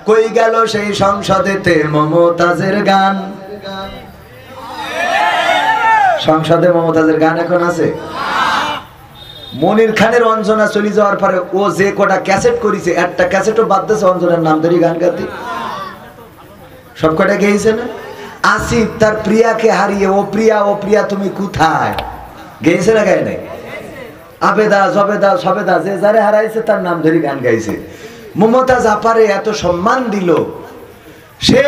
কই গেল সেই সংসদেতে মমতাজের গান? সংসদে মমতাজের গান এখন আছে? মনির খানের অঞ্জনা চলে যাওয়ার পরে ও যে কটা ক্যাসেট করেছে, একটা ক্যাসেটও বাদ দিয়েছে অঞ্জনার নাম ধরে গান গাতে। সব কটা গেয়েছে না? আসিফ তার প্রিয়াকে হারিয়ে ও প্রিয়া তুমি কোথায় গেয়েছে না গায় নাই? আবেদা জবেদা সবেদা যে যারে হারাইছে তার নাম ধরে গান গাইছে। মমতাজ আপারে এত সম্মান দিল, সে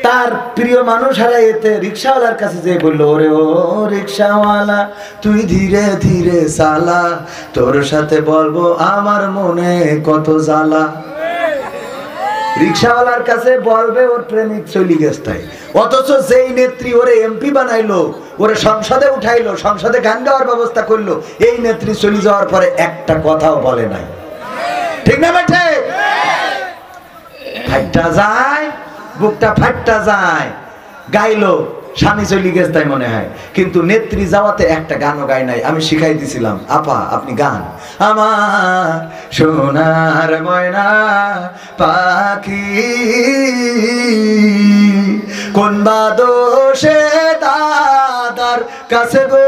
তার প্রিয় মানুষ হারাইতে রিক্সাওয়ালার কাছে যে বলল, ওরে ও রিক্সাওয়ালা তুই ধীরে ধীরে চালা, তোর সাথে বলবো আমার মনে কত জ্বালা। রিক্সাওয়ালার কাছে বলবে ওর প্রেমিক চলি গেছে। অথচ যেই নেত্রী ওরে এমপি বানাইলো, ওরে সংসদে উঠাইলো, সংসদে গান গাওয়ার ব্যবস্থা করলো, এই নেত্রী চলে যাওয়ার পরে একটা কথাও বলে নাই। ঠিক না বেঠে? ফাইটটা যায়, বুকটা ফাইটটা যায়। গাইলো, স্বামী চলে গেছে তাই মনে হয়, কিন্তু নেত্রী যাওয়াতে একটা গানও গায় নাই। আমি শিখাই দিছিলাম, আপা আপনি গান। আমার সোনার ময়না পাখি কোন বা দোষে দাদার কাছে গো,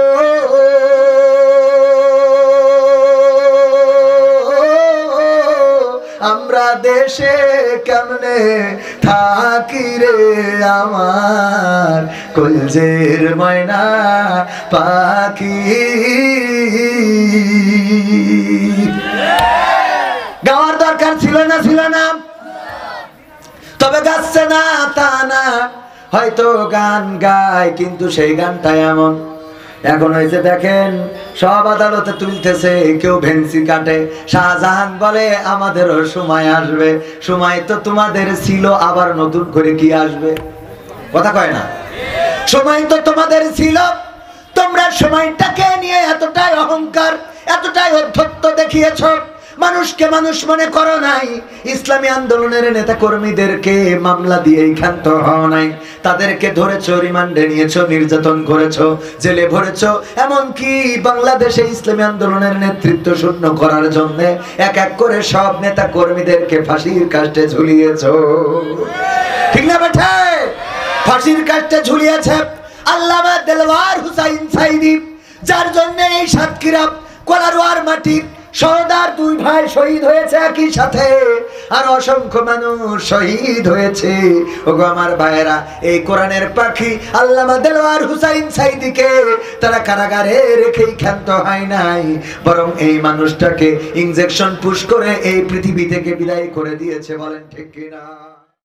আমরা দেশে কেমনে থাকি রে আমার কলজের ময়না পাখি। গাওয়ার দরকার ছিল না? ছিল না? তবে গাচ্ছে না তা না, হয়তো গান গায় কিন্তু সেই গানটা এমন। এখন হয়েছে দেখেন, সব আদালতে তুলতেছে, কেউ ভেন্সি কাটে। শাহজাহান বলে আমাদেরও সময় আসবে। সময় তো তোমাদের ছিল, আবার নতুন করে কি আসবে? কথা কয় না? সময় তো তোমাদের ছিল, তোমরা সময়টাকে নিয়ে এতটাই অহংকার, এতটাই অধ্যত্ত দেখিয়েছ, মানুষকে মানুষ মনে করো নাই। ইসলামী আন্দোলনের নেতা কর্মীদেরকে মামলা দিয়ে ক্ষান্ত হও নাই, তাদেরকে ধরেছো, রিমান্ডে নিয়েছো, নির্যাতন করেছো, জেলে ভরেছো। এমনকি বাংলাদেশে ইসলামী আন্দোলনের নেতৃত্ব শূন্য করার জন্য এক এক করে সব নেতা কর্মীদেরকে ফাঁসির কাস্টে ঝুলিয়েছো। ঠিক না বেঠে? ফাঁসির কাস্টে ঝুলিয়েছে আল্লামা দেলওয়ার হুসাইন সাইদি, যার জন্য এই সাতক্ষীরা কোলারোয়ার মাটির সহদার দুই ভাই শহীদ হয়েছে একই সাথে, আর অসংখ্য মানুষ শহীদ হয়েছে। ওগো আমার ভাইয়েরা, এই কোরআনের পাখি আল্লামা দেলওয়ার হুসাইন সাইদিকে তারা কারাগারে রেখেই ক্ষান্ত হয় নাই, বরং এই মানুষটাকে ইনজেকশন পুশ করে এই পৃথিবী থেকে বিদায় করে দিয়েছে। বলেন ঠিক কিনা?